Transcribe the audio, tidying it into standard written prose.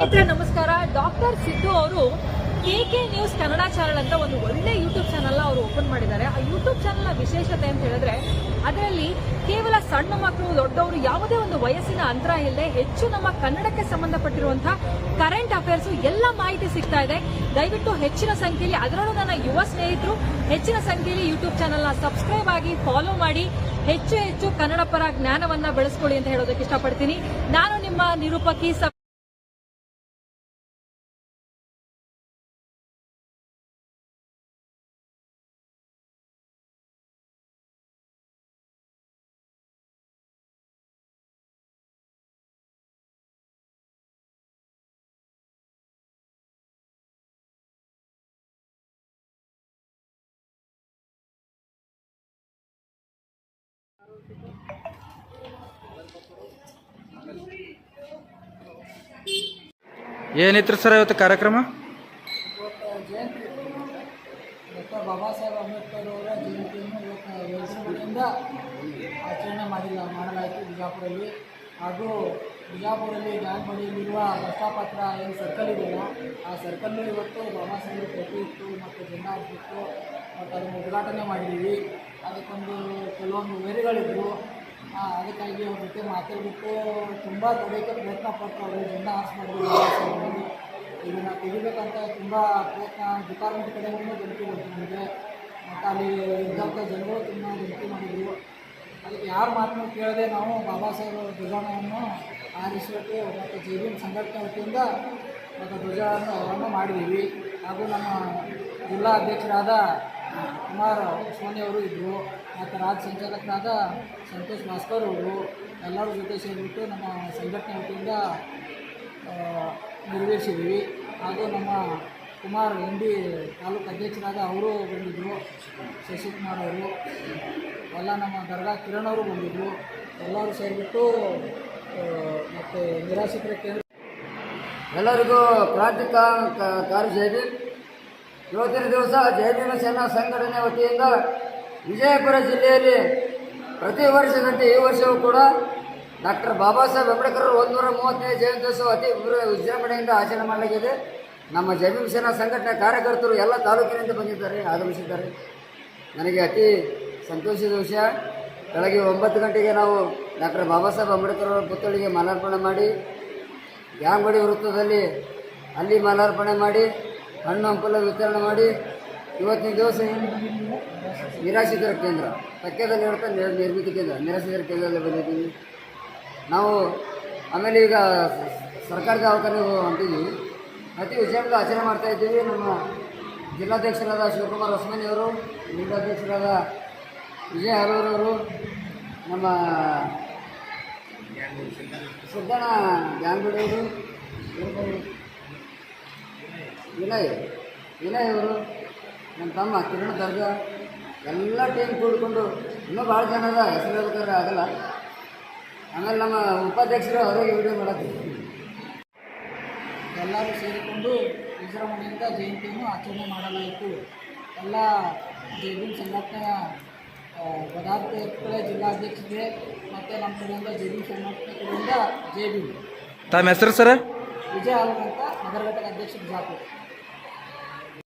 ನಮಸ್ಕಾರ. ಡಾಕ್ಟರ್ ಸಿದ್ದು ಅವರು KK news Kannada channel ಅಂತ ಒಂದು ಒಳ್ಳೆ ಯೂಟ್ಯೂಬ್ ಚಾನೆಲ್ ಅವರು ಓಪನ್ ಮಾಡಿದ್ದಾರೆ. ಆ ಯೂಟ್ಯೂಬ್ ಚಾನೆಲ್ನ ವಿಶೇಷತೆ ಅಂತ ಹೇಳಿದ್ರೆ ಅದರಲ್ಲಿ ಕೇವಲ ಸಣ್ಣ ಮಕ್ಕಳು ದೊಡ್ಡವರು ಯಾವುದೇ ಒಂದು ವಯಸ್ಸಿನ ಅಂತರ ಇಲ್ಲದೆ ಹೆಚ್ಚು ನಮ್ಮ ಕನ್ನಡಕ್ಕೆ ಸಂಬಂಧಪಟ್ಟಿರುವಂತಹ ಕರೆಂಟ್ ಅಫೇರ್ಸ್ ಎಲ್ಲ ಮಾಹಿತಿ ಸಿಗ್ತಾ ಇದೆ. ದಯವಿಟ್ಟು ಹೆಚ್ಚಿನ ಸಂಖ್ಯೆಯಲ್ಲಿ, ಅದರಲ್ಲೂ ನನ್ನ ಯುವ ಸ್ನೇಹಿತರು ಹೆಚ್ಚಿನ ಸಂಖ್ಯೆಯಲ್ಲಿ ಯೂಟ್ಯೂಬ್ ಚಾನೆಲ್ನ ಸಬ್ಸ್ಕ್ರೈಬ್ ಆಗಿ ಫಾಲೋ ಮಾಡಿ ಹೆಚ್ಚು ಕನ್ನಡ ಪರ ಜ್ಞಾನವನ್ನ ಬೆಳೆಸ್ಕೊಳ್ಳಿ ಅಂತ ಹೇಳೋದಕ್ಕೆ ಇಷ್ಟಪಡ್ತೀನಿ. ನಾನು ನಿಮ್ಮ ನಿರೂಪಕಿ. ಏನಿತ್ತು ಸರ್ ಇವತ್ತು ಕಾರ್ಯಕ್ರಮ? ಡಾಕ್ಟರ್ ಬಾಬಾ ಸಾಹೇಬ್ ಅಂಬೇಡ್ಕರ್ ಅವರ ಜಯಂತಿಯನ್ನು ವಿಜೃಂಭಣೆಯಿಂದ ಆಚರಣೆ ಮಾಡಲಾಯಿತು ಬಿಜಾಪುರಲ್ಲಿ. ಹಾಗೂ ಬಿಜಾಪುರಲ್ಲಿ ಜಾನ್ಬಡಿಯಲ್ಲಿರುವ ಬಸ್ಟಾಪತ್ರ ಏನು ಸರ್ಕಲ್ ಇದೆಯಲ್ಲ, ಆ ಸರ್ಕಲ್ಲು ಇವತ್ತು ಬಾಬಾ ಸಾಹೇಬ್ ಪ್ರತಿ ಇತ್ತು ಮತ್ತು ಜೆಂಡಾ ಹಾಕಿತ್ತು ಮತ್ತು ಅದನ್ನು ಉದ್ಘಾಟನೆ ಮಾಡಿದ್ದೀವಿ. ಅದಕ್ಕೊಂದು ಕೆಲವೊಂದು ವೇರಿಗಳಿದ್ದರು. ಅದಕ್ಕಾಗಿ ಅವ್ರ ಜೊತೆ ಮಾತಾಡಿಬಿಟ್ಟು ತುಂಬ ತಡೆಯೋಕ್ಕೆ ಪ್ರಯತ್ನ ಪಟ್ಟರು. ಅವರು ಜೆಂಡಾ ಹಾರಿಸ್ಬಾರ್ದು, ಇದನ್ನು ತೆಗಿಬೇಕಂತ ತುಂಬ ಪ್ರಯತ್ನ ಡಿಪಾರ್ಟ್ಮೆಂಟ್ ಕಡೆಯಿಂದ ಗೆಲ್ತಿ ಬಂತು ನಮಗೆ. ಮತ್ತು ಅಲ್ಲಿ ಇದ್ದಂಥ ಜನರು ತುಂಬ ಗೆಲ್ತಿ ಮಾಡಿದರು. ಅದಕ್ಕೆ ಯಾರ ಮಾತನ್ನು ಕೇಳದೆ ನಾವು ಬಾಬಾ ಸಾಹೇಬ್ ಧ್ವಜಾರೋಹಣವನ್ನು ಹಾರಿಸಬೇಕು ಮತ್ತು ಜೆಡಿಎಂ ಸಂಘಟನೆ ವತಿಯಿಂದ ಮತ್ತು ಧ್ವಜಾರೋಹಣವನ್ನು ಮಾಡಿದ್ದೀವಿ. ಹಾಗೂ ನಮ್ಮ ಜಿಲ್ಲಾ ಅಧ್ಯಕ್ಷರಾದ ಕುಮಾರ್ ಉಸ್ಮಾನಿ ಅವರು ಇದ್ದರು ಮತ್ತು ರಾಜ್ಯ ಸಂಚಾಲಕರಾದ ಸಂತೋಷ್ ಭಾಸ್ಕರ್ ಅವರು ಎಲ್ಲರ ಜೊತೆ ಸೇರಿಬಿಟ್ಟು ನಮ್ಮ ಸಂಘಟನೆ ವತಿಯಿಂದ ನೆರವೇರಿಸಿದ್ದೀವಿ. ಹಾಗೂ ನಮ್ಮ ಕುಮಾರ್ MD ತಾಲೂಕು ಅಧ್ಯಕ್ಷರಾದ ಅವರು ಬಂದಿದ್ದರು, ಶಶಿಕುಮಾರ್ ಅವರು, ಎಲ್ಲ ನಮ್ಮ ದರ್ಗಾ ಕಿರಣ್ ಅವರು ಬಂದಿದ್ದರು. ಎಲ್ಲರೂ ಸೇರಿಬಿಟ್ಟು ಮತ್ತು ನಿರಾಶ್ರಿತರ ಕೇಂದ್ರ ಎಲ್ಲರಿಗೂ ಕ್ರಾಂತಿ ಕಾರ್ಯ ಜಯಭೀಮ್. ಇವತ್ತಿನ ದಿವಸ ಜಯಭೀಮ ಸೇನಾ ಸಂಘಟನೆ ವತಿಯಿಂದ ವಿಜಯಪುರ ಜಿಲ್ಲೆಯಲ್ಲಿ ಪ್ರತಿ ವರ್ಷದಂತೆ ಈ ವರ್ಷವೂ ಕೂಡ ಡಾಕ್ಟರ್ ಬಾಬಾ ಸಾಹೇಬ್ ಅಂಬೇಡ್ಕರ್ 135ನೇ ಜಯಂತ್ಯೋತ್ಸವ ಅತಿ ವಿಜೃಂಭಣೆಯಿಂದ ಆಚರಣೆ ಮಾಡಲಾಗಿದೆ. ನಮ್ಮ ಜಯಭೀಮ ಸೇನಾ ಸಂಘಟನೆ ಕಾರ್ಯಕರ್ತರು ಎಲ್ಲ ತಾಲೂಕಿನಿಂದ ಬಂದಿದ್ದಾರೆ, ಆಗಮಿಸಿದ್ದಾರೆ. ನನಗೆ ಅತಿ ಸಂತೋಷದ ವಿಷಯ, ಬೆಳಗ್ಗೆ 9 ಗಂಟೆಗೆ ನಾವು ಡಾಕ್ಟರ್ ಬಾಬಾ ಸಾಹೇಬ್ ಅಂಬೇಡ್ಕರ್ ಅವರ ಪುತ್ಥಳಿಗೆ ಮಾಲಾರ್ಪಣೆ ಮಾಡಿ ಗ್ಯಾಂಗ್ಬಡಿ ವೃತ್ತದಲ್ಲಿ ಅಲ್ಲಿ ಮಾಲಾರ್ಪಣೆ ಮಾಡಿ ಹಣ್ಣು ಹಂಪಲ ವಿತರಣೆ ಮಾಡಿ ಇವತ್ತಿನ ದಿವಸ ನಿರಾಶ್ರಿತರ ಕೇಂದ್ರ ಪಕ್ಕದಲ್ಲಿ ಇರುತ್ತೆ ನಿರ್ಮಿತಿ ಕೇಂದ್ರ, ನಿರಾಶ್ರಿತರ ಕೇಂದ್ರದಲ್ಲಿ ಬಂದಿದ್ದೀವಿ ನಾವು. ಆಮೇಲೆ ಈಗ ಸರ್ಕಾರದ ದವಾಖಾನೆಗೆ ಹೊಂಟಿದ್ದೀವಿ. ಅತಿ ವಿಜೃಂಭಣೆಯಿಂದ ಆಚರಣೆ ಮಾಡ್ತಾಯಿದ್ದೀವಿ. ನಮ್ಮ ಜಿಲ್ಲಾಧ್ಯಕ್ಷರಾದ ಶಿವಕುಮಾರ್ ಉಸ್ಮಾನಿ ಅವರು, ಜಿಲ್ಲಾಧ್ಯಕ್ಷರಾದ ವಿಜಯ ಹಲೂರವರು, ನಮ್ಮ ಸಿದ್ದಣ್ಣ ಗ್ಯಾಂಗ್ಬಿಡಿಯವರು, ವಿನಯ್ ಅವರು, ನಮ್ಮ ತಮ್ಮ ಕಿರಣ್ ದರ್ಗಾ, ಎಲ್ಲ ಟೀಮ್ ಕೂಡಿಕೊಂಡು ಇನ್ನೂ ಭಾಳ ಜನ ಅದ, ಹೆಸರು ಹೇಳ್ಬೇಕಾದ್ರೆ ಆಗಲ್ಲ. ಆಮೇಲೆ ನಮ್ಮ ಉಪಾಧ್ಯಕ್ಷರು ಅವರಿಗೆ ವಿಡಿಯೋ ಮಾಡತ್ತೀವಿ. ಎಲ್ಲರೂ ಸೇರಿಕೊಂಡು ವಿಜೃಂಭಣೆಯಿಂದ ಜಯಂತಿಯನ್ನು ಆಚರಣೆ ಮಾಡಲಾಯಿತು. ಎಲ್ಲ ಜಯಭೀಮ್ ಸಂಘಟನೆಯ ಪದಾಧಿಕಾರಿಗಳೇ, ಜಿಲ್ಲಾಧ್ಯಕ್ಷರಿಗೆ ಮತ್ತು ನಮ್ಮ ಕಡೆಯಿಂದ ಜಯಭೀಮ್ ಸಂಘಟನೆ ಕಡೆಯಿಂದ ಜಯಭೀಮ್. ತಮ್ಮ ಹೆಸರು ಸರ್? ವಿಜಯ ಹಾಲು ಅಂತ ನಗರ ಘಟಕ ಅಧ್ಯಕ್ಷ ಬಿಜಾಪುರ.